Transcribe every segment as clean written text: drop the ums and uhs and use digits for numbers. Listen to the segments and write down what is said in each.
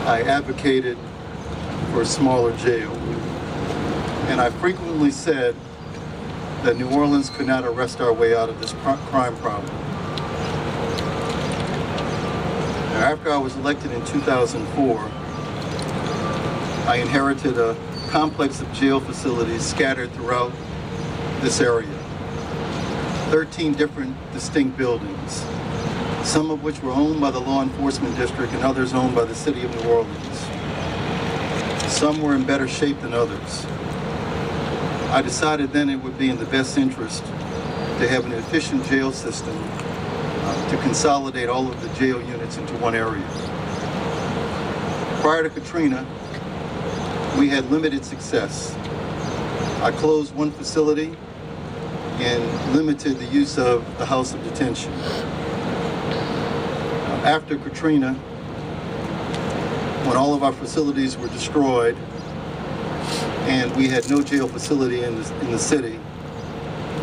I advocated for a smaller jail. And I frequently said that New Orleans could not arrest our way out of this crime problem. Now, after I was elected in 2004, I inherited a complex of jail facilities scattered throughout this area. 13 different distinct buildings, some of which were owned by the law enforcement district and others owned by the city of New Orleans. Some were in better shape than others. I decided then it would be in the best interest to have an efficient jail system to consolidate all of the jail units into one area. Prior to Katrina, we had limited success. I closed one facility and limited the use of the House of Detention. After Katrina, when all of our facilities were destroyed and we had no jail facility in the city,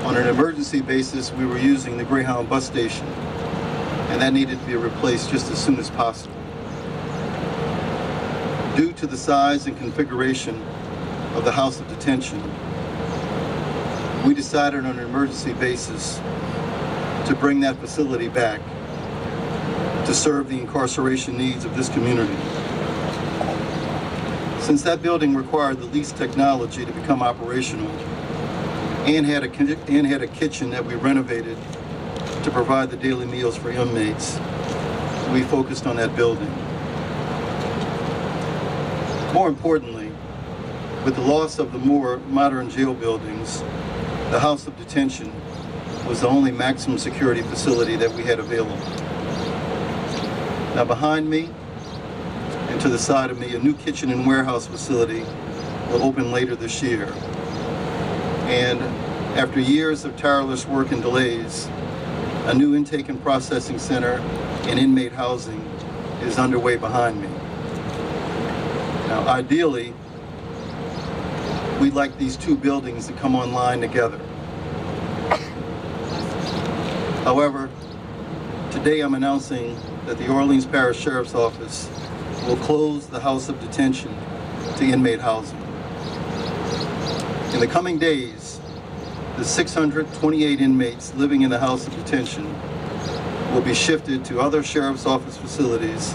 on an emergency basis, we were using the Greyhound bus station, and that needed to be replaced just as soon as possible. Due to the size and configuration of the House of Detention, we decided on an emergency basis to bring that facility back to serve the incarceration needs of this community. Since that building required the least technology to become operational and had a kitchen that we renovated to provide the daily meals for inmates, we focused on that building. More importantly, with the loss of the more modern jail buildings, the House of Detention was the only maximum security facility that we had available. Now behind me and to the side of me, a new kitchen and warehouse facility will open later this year. And after years of tireless work and delays, a new intake and processing center and inmate housing is underway behind me. Now, ideally, we'd like these two buildings to come online together. However, today I'm announcing that the Orleans Parish Sheriff's Office will close the House of Detention to inmate housing. In the coming days, the 628 inmates living in the House of Detention will be shifted to other Sheriff's Office facilities,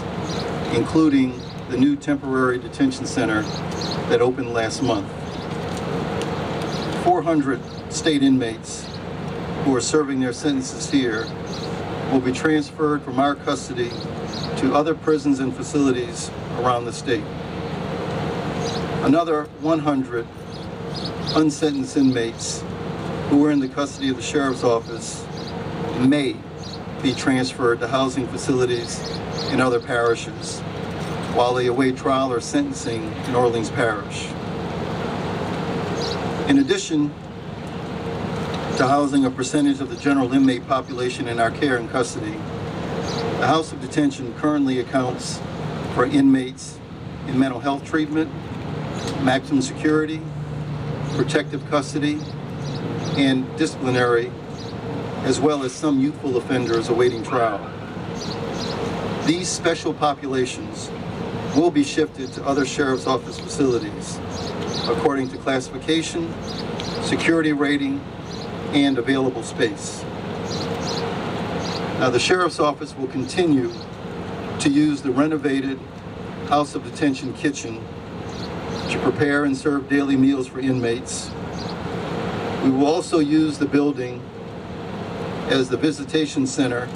including the new temporary detention center that opened last month. 400 state inmates who are serving their sentences here will be transferred from our custody to other prisons and facilities around the state. Another 100 unsentenced inmates who are in the custody of the Sheriff's Office may be transferred to housing facilities in other parishes while they await trial or sentencing in Orleans Parish. In addition to housing a percentage of the general inmate population in our care and custody, the House of Detention currently accounts for inmates in mental health treatment, maximum security, protective custody, and disciplinary, as well as some youthful offenders awaiting trial. These special populations will be shifted to other Sheriff's Office facilities according to classification, security rating, and available space. Now, the Sheriff's Office will continue to use the renovated House of Detention kitchen to prepare and serve daily meals for inmates. We will also use the building as the visitation center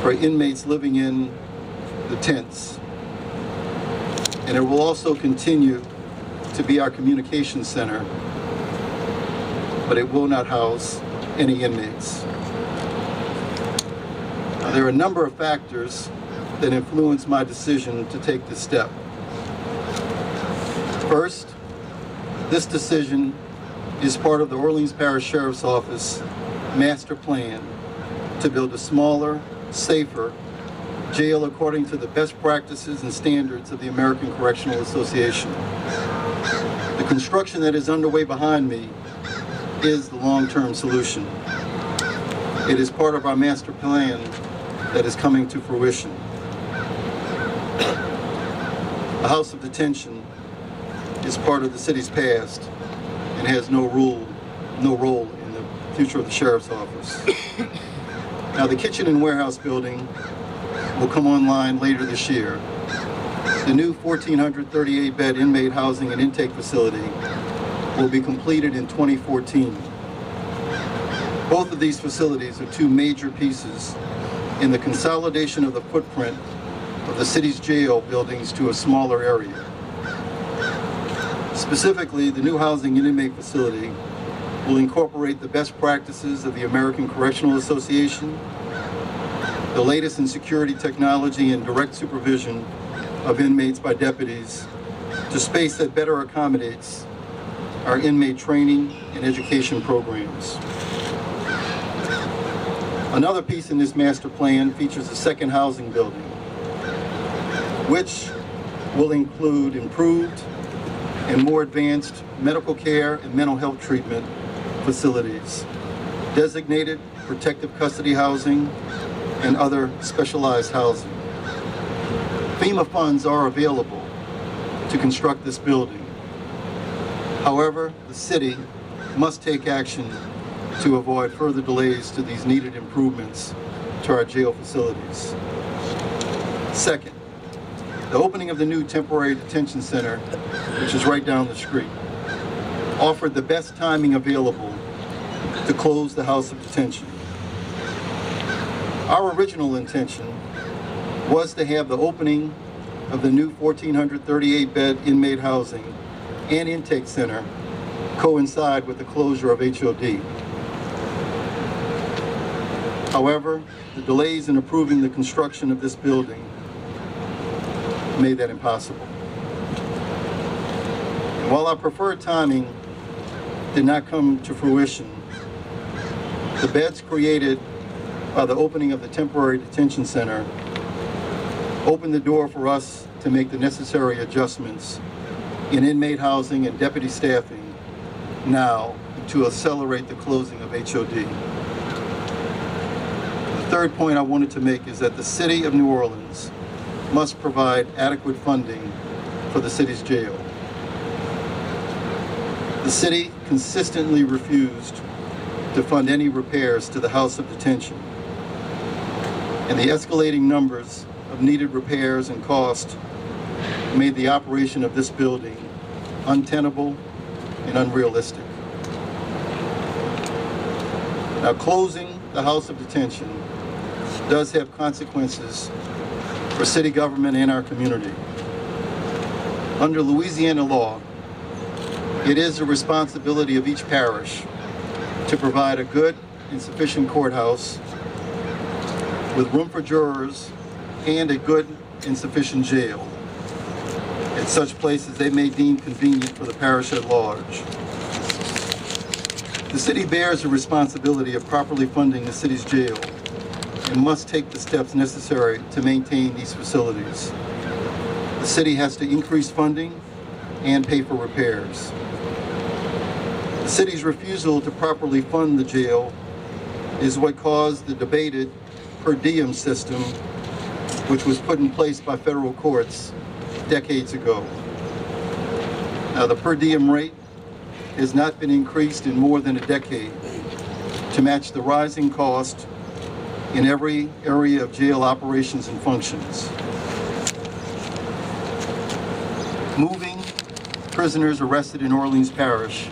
for inmates living in the tents. And it will also continue to be our communication center, but it will not house any inmates. Now, there are a number of factors that influence my decision to take this step. First, this decision is part of the Orleans Parish Sheriff's Office master plan to build a smaller, safer jail according to the best practices and standards of the American Correctional Association. The construction that is underway behind me is the long-term solution. It is part of our master plan that is coming to fruition. The House of Detention is part of the city's past and has no role in the future of the Sheriff's Office. Now, the kitchen and warehouse building will come online later this year. The new 1,438-bed inmate housing and intake facility will be completed in 2014. Both of these facilities are two major pieces in the consolidation of the footprint of the city's jail buildings to a smaller area. Specifically, the new housing and inmate facility will incorporate the best practices of the American Correctional Association, the latest in security technology and direct supervision of inmates by deputies to space that better accommodates our inmate training and education programs. Another piece in this master plan features a second housing building, which will include improved and more advanced medical care and mental health treatment facilities, designated protective custody housing, and other specialized housing. FEMA funds are available to construct this building. However, the city must take action to avoid further delays to these needed improvements to our jail facilities. Second, the opening of the new temporary detention center, which is right down the street, offered the best timing available to close the House of Detention. Our original intention was to have the opening of the new 1,438-bed inmate housing and intake center coincide with the closure of HOD. However, the delays in approving the construction of this building made that impossible. And while our preferred timing did not come to fruition, the beds created by the opening of the temporary detention center opened the door for us to make the necessary adjustments in inmate housing and deputy staffing now to accelerate the closing of HOD. The third point I wanted to make is that the City of New Orleans must provide adequate funding for the city's jail. The city consistently refused to fund any repairs to the House of Detention, and the escalating numbers of needed repairs and cost made the operation of this building untenable and unrealistic. Now, closing the House of Detention does have consequences for city government and our community. Under Louisiana law, it is the responsibility of each parish to provide a good and sufficient courthouse with room for jurors and a good and sufficient jail at such places they may deem convenient for the parish at large. The city bears the responsibility of properly funding the city's jail and must take the steps necessary to maintain these facilities. The city has to increase funding and pay for repairs. The city's refusal to properly fund the jail is what caused the debated per diem system, which was put in place by federal courts decades ago. Now, the per diem rate has not been increased in more than a decade to match the rising cost in every area of jail operations and functions. Moving prisoners arrested in Orleans Parish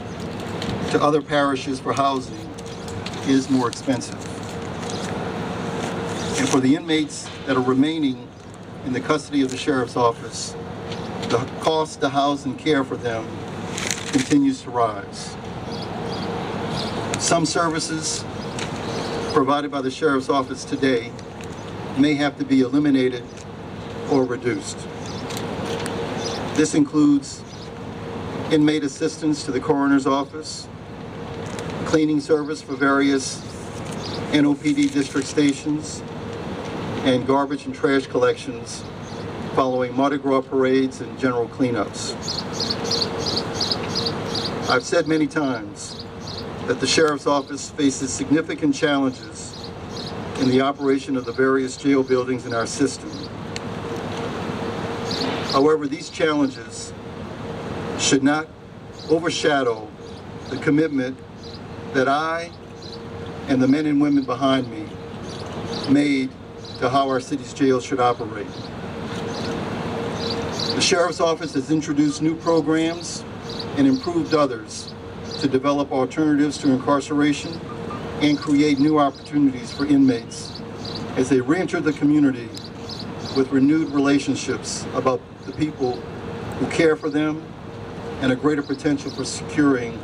to other parishes for housing is more expensive. And for the inmates that are remaining in the custody of the Sheriff's Office, the cost to house and care for them continues to rise. Some services provided by the Sheriff's Office today may have to be eliminated or reduced. This includes inmate assistance to the coroner's office, cleaning service for various NOPD district stations, and garbage and trash collections following Mardi Gras parades and general cleanups. I've said many times that the Sheriff's Office faces significant challenges in the operation of the various jail buildings in our system. However, these challenges should not overshadow the commitment that I and the men and women behind me made to how our city's jails should operate. The Sheriff's Office has introduced new programs and improved others to develop alternatives to incarceration and create new opportunities for inmates as they re-enter the community with renewed relationships about the people who care for them and a greater potential for securing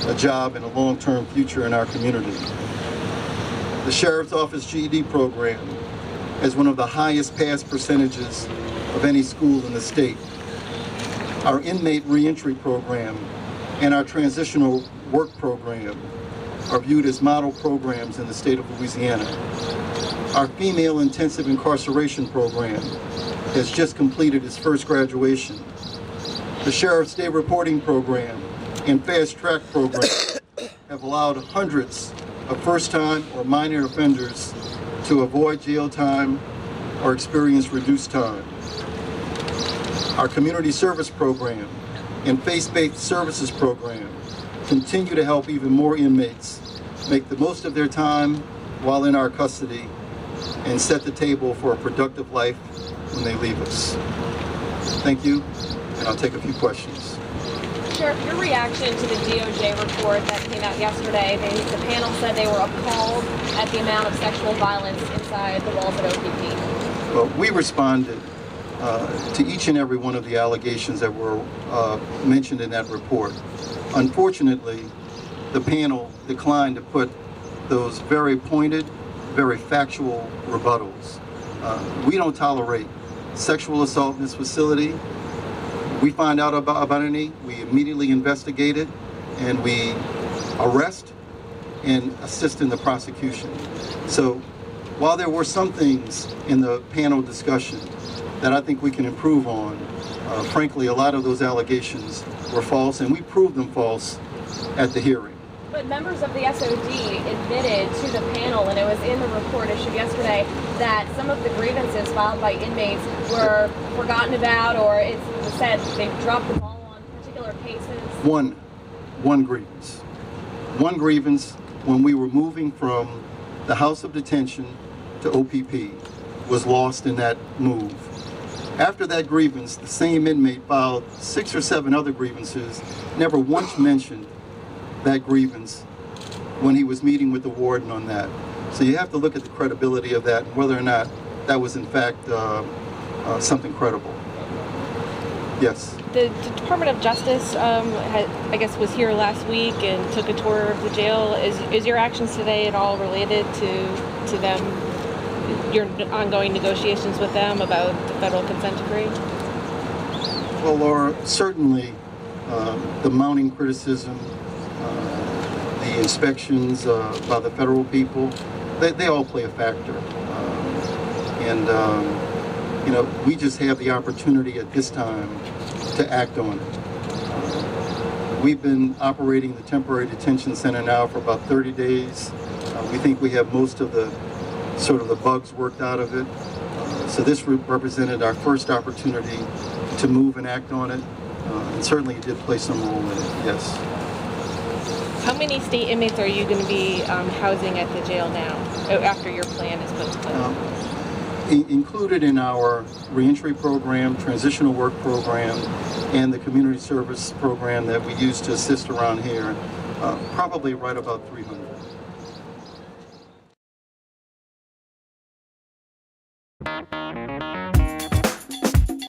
a job and a long-term future in our community. The Sheriff's Office GED program has one of the highest pass percentages of any school in the state. Our inmate reentry program and our transitional work program are viewed as model programs in the state of Louisiana. Our female intensive incarceration program has just completed its first graduation. The Sheriff's Day Reporting Program and Fast Track Program have allowed hundreds of first-time or minor offenders to avoid jail time or experience reduced time. Our Community Service Program and Faith-Based Services Program continue to help even more inmates make the most of their time while in our custody and set the table for a productive life when they leave us. Thank you, and I'll take a few questions. Sheriff, your reaction to the DOJ report that came out yesterday, the panel said they were appalled at the amount of sexual violence inside the walls at OPP. Well, we responded to each and every one of the allegations that were mentioned in that report. Unfortunately, the panel declined to put those very pointed, very factual rebuttals. We don't tolerate sexual assault in this facility. We find out about any, we immediately investigate it, and we arrest and assist in the prosecution. So while there were some things in the panel discussion that I think we can improve on, frankly, a lot of those allegations were false, and we proved them false at the hearing. But members of the HOD admitted to the panel, and it was in the report issued yesterday, that some of the grievances filed by inmates were forgotten about, or it was said they dropped the ball on particular cases. One grievance. One grievance when we were moving from the House of Detention to OPP was lost in that move. After that grievance, the same inmate filed 6 or 7 other grievances, never once mentioned that grievance when he was meeting with the warden on that. So you have to look at the credibility of that and whether or not that was in fact something credible. Yes. The Department of Justice, I guess, was here last week and took a tour of the jail. Is your actions today at all related to them, your ongoing negotiations with them about the federal consent decree? Well, Laura, certainly the mounting criticism, the inspections by the federal people, they all play a factor. You know, we just have the opportunity at this time to act on it. We've been operating the temporary detention center now for about 30 days. We think we have most of the bugs worked out of it. So this represented our first opportunity to move and act on it. And certainly it did play some role in it, yes. How many state inmates are you going to be housing at the jail now, after your plan is put in place? Included in our reentry program, transitional work program, and the community service program that we use to assist around here, probably right about 300.